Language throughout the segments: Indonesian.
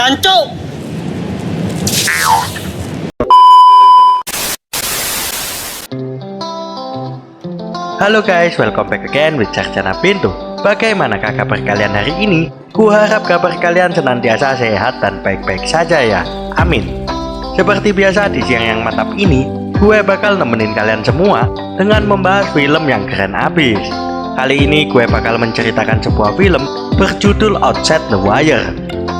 apaan, Cuk? Halo guys, welcome back again with Sarjana Pintu. Bagaimanakah kabar kalian hari ini? Kuharap kabar kalian senantiasa sehat dan baik-baik saja ya. Amin. Seperti biasa di siang yang mantap ini, gue bakal nemenin kalian semua dengan membahas film yang keren abis. Kali ini gue bakal menceritakan sebuah film berjudul Outside the Wire,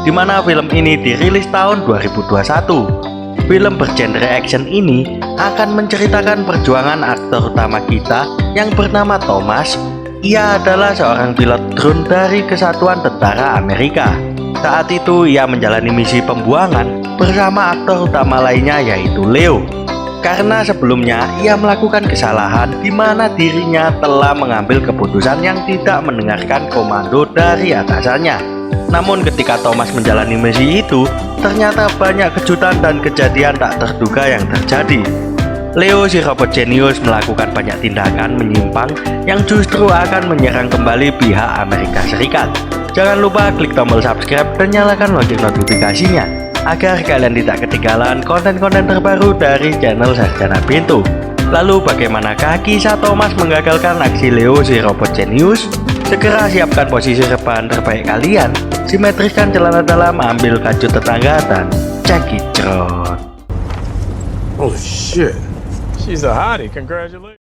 dimana film ini dirilis tahun 2021. Film bergenre action ini akan menceritakan perjuangan aktor utama kita yang bernama Thomas. Ia adalah seorang pilot drone dari Kesatuan Tentara Amerika. Saat itu ia menjalani misi pembuangan bersama aktor utama lainnya yaitu Leo. Karena sebelumnya ia melakukan kesalahan di mana dirinya telah mengambil keputusan yang tidak mendengarkan komando dari atasannya. Namun ketika Thomas menjalani misi itu, ternyata banyak kejutan dan kejadian tak terduga yang terjadi. Leo si robot jenius melakukan banyak tindakan menyimpang yang justru akan menyerang kembali pihak Amerika Serikat. Jangan lupa klik tombol subscribe dan nyalakan lonceng notifikasinya agar kalian tidak ketinggalan konten-konten terbaru dari channel Sarjana Pintu. Lalu bagaimanakah kisah Thomas menggagalkan aksi Leo si robot jenius? Segera siapkan posisi rebahan terbaik kalian, simetriskan celana dalam, ambil kajut tetangga, dan cekicrot. Oh shit, she's a hottie, congratulations.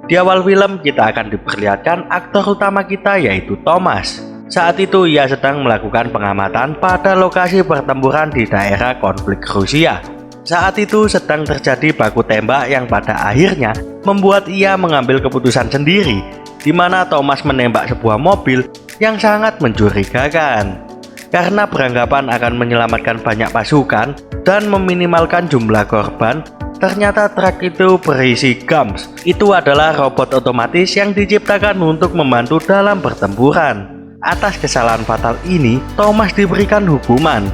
Di awal film kita akan diperlihatkan aktor utama kita yaitu Thomas. Saat itu ia sedang melakukan pengamatan pada lokasi pertempuran di daerah konflik Rusia. Saat itu sedang terjadi baku tembak yang pada akhirnya membuat ia mengambil keputusan sendiri, di mana Thomas menembak sebuah mobil yang sangat mencurigakan. Karena beranggapan akan menyelamatkan banyak pasukan dan meminimalkan jumlah korban, ternyata truk itu berisi Gams. Itu adalah robot otomatis yang diciptakan untuk membantu dalam pertempuran. Atas kesalahan fatal ini, Thomas diberikan hukuman.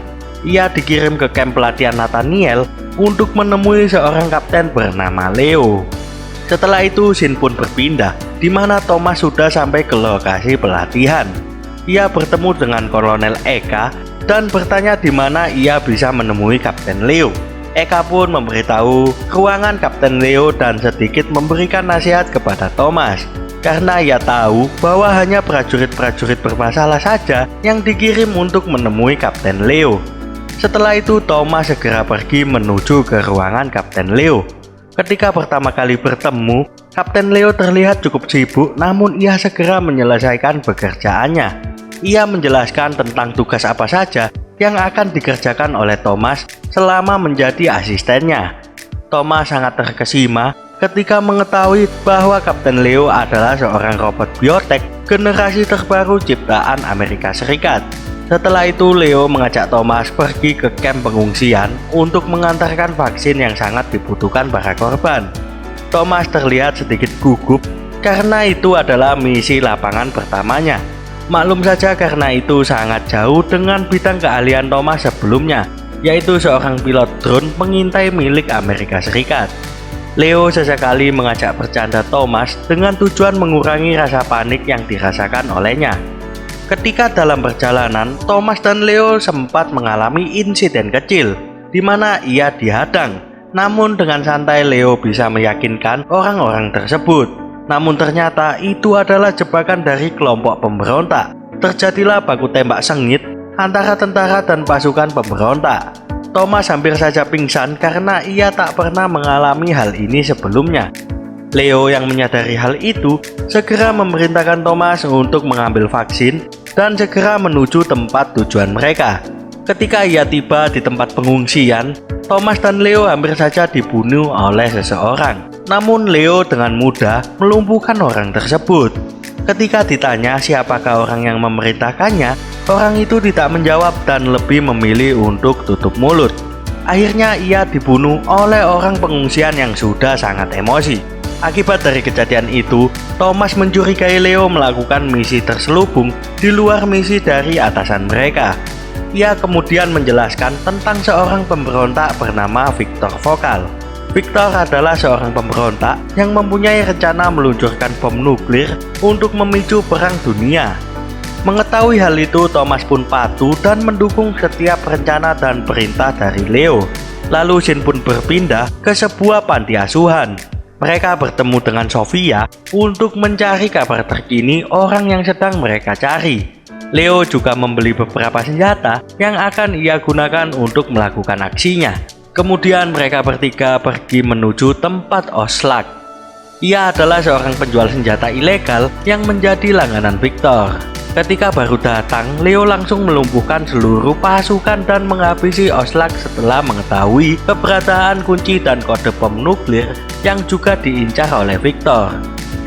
Ia dikirim ke kamp pelatihan Nathaniel untuk menemui seorang kapten bernama Leo. Setelah itu scene pun berpindah, di mana Thomas sudah sampai ke lokasi pelatihan. Ia bertemu dengan Kolonel Eka dan bertanya di mana ia bisa menemui Kapten Leo. Eka pun memberitahu ruangan Kapten Leo dan sedikit memberikan nasihat kepada Thomas. Karena ia tahu bahwa hanya prajurit-prajurit bermasalah saja yang dikirim untuk menemui Kapten Leo. Setelah itu Thomas segera pergi menuju ke ruangan Kapten Leo. Ketika pertama kali bertemu, Kapten Leo terlihat cukup sibuk, namun ia segera menyelesaikan pekerjaannya. Ia menjelaskan tentang tugas apa saja yang akan dikerjakan oleh Thomas selama menjadi asistennya. Thomas sangat terkesima ketika mengetahui bahwa Kapten Leo adalah seorang robot biotek generasi terbaru ciptaan Amerika Serikat. Setelah itu Leo mengajak Thomas pergi ke kamp pengungsian untuk mengantarkan vaksin yang sangat dibutuhkan para korban. Thomas terlihat sedikit gugup karena itu adalah misi lapangan pertamanya. Maklum saja karena itu sangat jauh dengan bidang keahlian Thomas sebelumnya, yaitu seorang pilot drone pengintai milik Amerika Serikat. Leo sesekali mengajak bercanda Thomas dengan tujuan mengurangi rasa panik yang dirasakan olehnya. Ketika dalam perjalanan, Thomas dan Leo sempat mengalami insiden kecil, di mana ia dihadang. Namun dengan santai Leo bisa meyakinkan orang-orang tersebut. Namun ternyata itu adalah jebakan dari kelompok pemberontak. Terjadilah baku tembak sengit antara tentara dan pasukan pemberontak. Thomas hampir saja pingsan karena ia tak pernah mengalami hal ini sebelumnya. Leo yang menyadari hal itu segera memerintahkan Thomas untuk mengambil vaksin dan segera menuju tempat tujuan mereka. Ketika ia tiba di tempat pengungsian, Thomas dan Leo hampir saja dibunuh oleh seseorang. Namun Leo dengan mudah melumpuhkan orang tersebut. Ketika ditanya siapakah orang yang memerintahkannya, orang itu tidak menjawab dan lebih memilih untuk tutup mulut. Akhirnya ia dibunuh oleh orang pengungsian yang sudah sangat emosi. Akibat dari kejadian itu, Thomas mencurigai Leo melakukan misi terselubung di luar misi dari atasan mereka. Ia kemudian menjelaskan tentang seorang pemberontak bernama Victor Vokal. Victor adalah seorang pemberontak yang mempunyai rencana meluncurkan bom nuklir untuk memicu perang dunia. Mengetahui hal itu, Thomas pun patuh dan mendukung setiap rencana dan perintah dari Leo. Lalu Shin pun berpindah ke sebuah panti asuhan. Mereka bertemu dengan Sofia untuk mencari kabar terkini orang yang sedang mereka cari. Leo juga membeli beberapa senjata yang akan ia gunakan untuk melakukan aksinya. Kemudian mereka bertiga pergi menuju tempat Oslak. Ia adalah seorang penjual senjata ilegal yang menjadi langganan Victor. Ketika baru datang, Leo langsung melumpuhkan seluruh pasukan dan menghabisi Oslak setelah mengetahui keberadaan kunci dan kode bom nuklir yang juga diincar oleh Victor.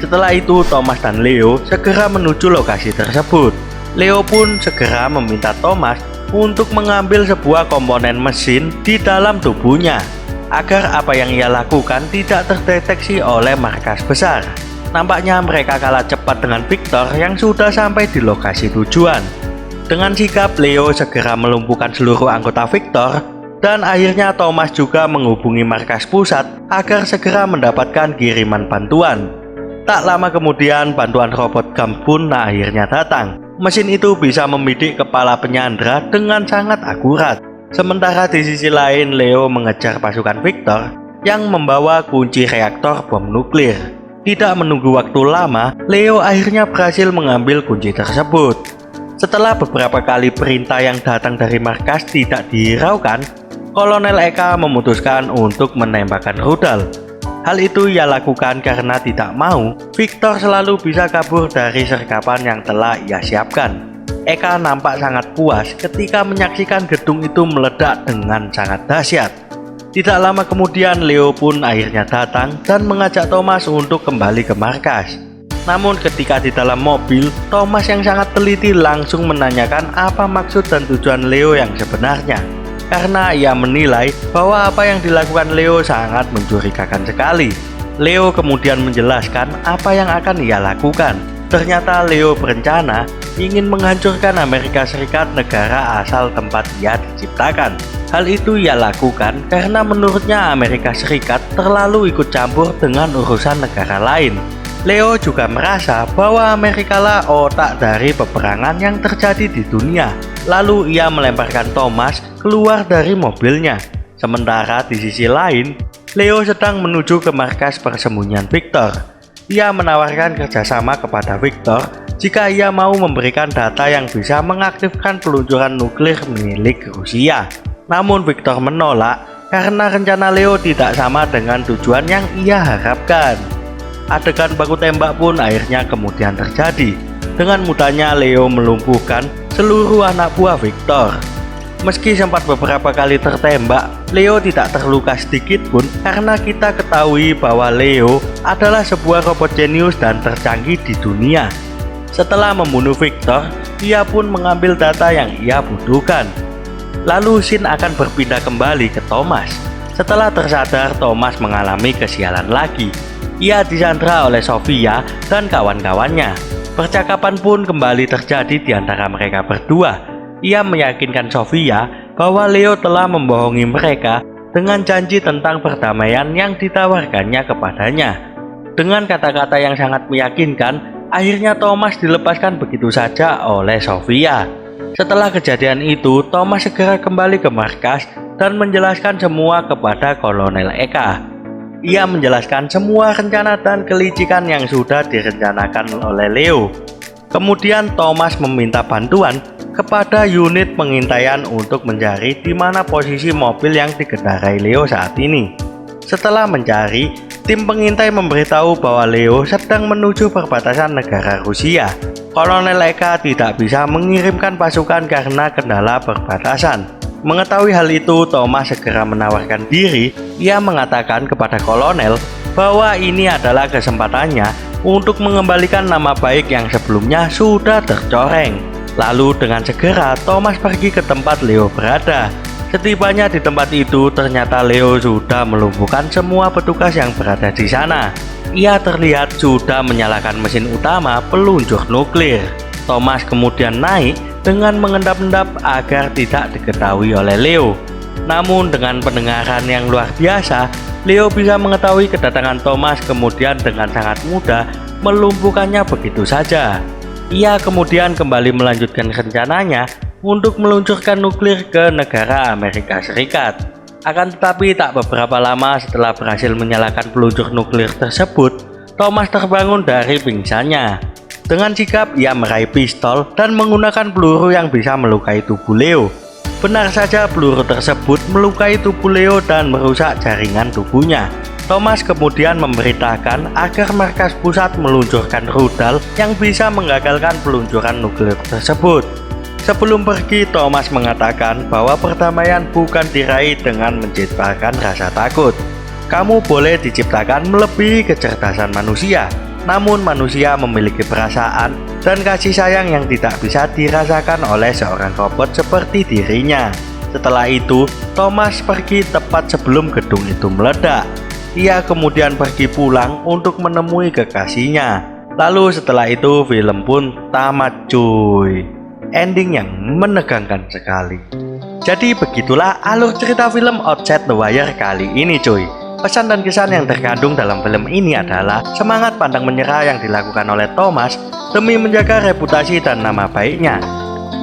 Setelah itu, Thomas dan Leo segera menuju lokasi tersebut. Leo pun segera meminta Thomas untuk mengambil sebuah komponen mesin di dalam tubuhnya, agar apa yang ia lakukan tidak terdeteksi oleh markas besar. Nampaknya mereka kalah cepat dengan Victor yang sudah sampai di lokasi tujuan. Dengan sigap, Leo segera melumpuhkan seluruh anggota Victor, dan akhirnya Thomas juga menghubungi markas pusat agar segera mendapatkan kiriman bantuan. Tak lama kemudian, bantuan robot Gump pun akhirnya datang. Mesin itu bisa membidik kepala penyandra dengan sangat akurat. Sementara di sisi lain, Leo mengejar pasukan Victor yang membawa kunci reaktor bom nuklir. Tidak menunggu waktu lama, Leo akhirnya berhasil mengambil kunci tersebut. Setelah beberapa kali perintah yang datang dari markas tidak dihiraukan, Kolonel Eka memutuskan untuk menembakkan rudal. Hal itu ia lakukan karena tidak mau Victor selalu bisa kabur dari sergapan yang telah ia siapkan. Eka nampak sangat puas ketika menyaksikan gedung itu meledak dengan sangat dahsyat. Tidak lama kemudian, Leo pun akhirnya datang dan mengajak Thomas untuk kembali ke markas. Namun ketika di dalam mobil, Thomas yang sangat teliti langsung menanyakan apa maksud dan tujuan Leo yang sebenarnya. Karena ia menilai bahwa apa yang dilakukan Leo sangat mencurigakan sekali. Leo kemudian menjelaskan apa yang akan ia lakukan. Ternyata Leo berencana ingin menghancurkan Amerika Serikat, negara asal tempat ia diciptakan. Hal itu ia lakukan karena menurutnya Amerika Serikat terlalu ikut campur dengan urusan negara lain. Leo juga merasa bahwa Amerika lah otak dari peperangan yang terjadi di dunia. Lalu ia melemparkan Thomas keluar dari mobilnya. Sementara di sisi lain, Leo sedang menuju ke markas persembunyian Victor. Ia menawarkan kerjasama kepada Victor jika ia mau memberikan data yang bisa mengaktifkan peluncuran nuklir milik Rusia. Namun Victor menolak karena rencana Leo tidak sama dengan tujuan yang ia harapkan. Adegan baku tembak pun akhirnya kemudian terjadi. Dengan mudahnya Leo melumpuhkan seluruh anak buah Victor. Meski sempat beberapa kali tertembak, Leo tidak terluka sedikit pun karena kita ketahui bahwa Leo adalah sebuah robot jenius dan tercanggih di dunia. Setelah membunuh Victor, ia pun mengambil data yang ia butuhkan. Lalu Shin akan berpindah kembali ke Thomas. Setelah tersadar, Thomas mengalami kesialan lagi. Ia disandra oleh Sofia dan kawan-kawannya. Percakapan pun kembali terjadi di antara mereka berdua. Ia meyakinkan Sofia bahwa Leo telah membohongi mereka dengan janji tentang perdamaian yang ditawarkannya kepadanya. Dengan kata-kata yang sangat meyakinkan, akhirnya Thomas dilepaskan begitu saja oleh Sofia. Setelah kejadian itu, Thomas segera kembali ke markas dan menjelaskan semua kepada Kolonel Eka. Ia menjelaskan semua rencana dan kelicikan yang sudah direncanakan oleh Leo. Kemudian Thomas meminta bantuan kepada unit pengintaian untuk mencari di mana posisi mobil yang dikendarai Leo saat ini. Setelah mencari, tim pengintai memberitahu bahwa Leo sedang menuju perbatasan negara Rusia. Kolonel Eka tidak bisa mengirimkan pasukan karena kendala perbatasan. Mengetahui hal itu, Thomas segera menawarkan diri. Ia mengatakan kepada kolonel bahwa ini adalah kesempatannya untuk mengembalikan nama baik yang sebelumnya sudah tercoreng. Lalu dengan segera Thomas pergi ke tempat Leo berada. Setibanya di tempat itu, ternyata Leo sudah melumpuhkan semua petugas yang berada di sana. Ia terlihat sudah menyalakan mesin utama peluncur nuklir. Thomas kemudian naik dengan mengendap-endap agar tidak diketahui oleh Leo. Namun dengan pendengaran yang luar biasa, Leo bisa mengetahui kedatangan Thomas, kemudian dengan sangat mudah melumpuhkannya begitu saja. Ia kemudian kembali melanjutkan rencananya untuk meluncurkan nuklir ke negara Amerika Serikat. Akan tetapi tak beberapa lama setelah berhasil menyalakan peluncur nuklir tersebut, Thomas terbangun dari pingsannya. Dengan sigap ia meraih pistol dan menggunakan peluru yang bisa melukai tubuh Leo. Benar saja peluru tersebut melukai tubuh Leo dan merusak jaringan tubuhnya. Thomas kemudian memberitakan agar markas pusat meluncurkan rudal yang bisa menggagalkan peluncuran nuklir tersebut. Sebelum pergi, Thomas mengatakan bahwa perdamaian bukan diraih dengan menciptakan rasa takut. Kamu boleh diciptakan melebihi kecerdasan manusia, namun manusia memiliki perasaan dan kasih sayang yang tidak bisa dirasakan oleh seorang robot seperti dirinya. Setelah itu, Thomas pergi tepat sebelum gedung itu meledak. Ia kemudian pergi pulang untuk menemui kekasihnya. Lalu setelah itu film pun tamat cuy. Ending yang menegangkan sekali. Jadi begitulah alur cerita film Outside the Wire kali ini cuy. Pesan dan kesan yang terkandung dalam film ini adalah semangat pantang menyerah yang dilakukan oleh Thomas demi menjaga reputasi dan nama baiknya.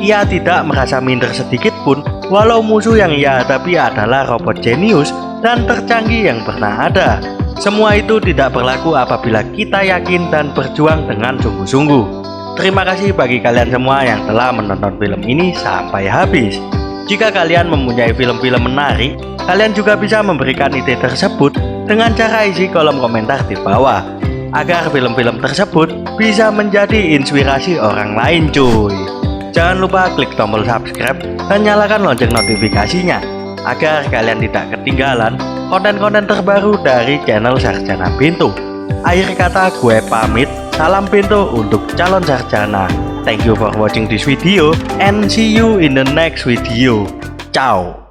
Ia tidak merasa minder sedikit pun walau musuh yang ia hadapi adalah robot jenius dan tercanggih yang pernah ada. Semua itu tidak berlaku apabila kita yakin dan berjuang dengan sungguh-sungguh. Terima kasih bagi kalian semua yang telah menonton film ini sampai habis. Jika kalian mempunyai film-film menarik, kalian juga bisa memberikan ide tersebut dengan cara isi kolom komentar di bawah, agar film-film tersebut bisa menjadi inspirasi orang lain cuy. Jangan lupa klik tombol subscribe dan nyalakan lonceng notifikasinya, agar kalian tidak ketinggalan konten-konten terbaru dari channel Sarjana Bintu. Akhir kata gue pamit, salam Bintu untuk calon sarjana. Thank you for watching this video and see you in the next video. Ciao.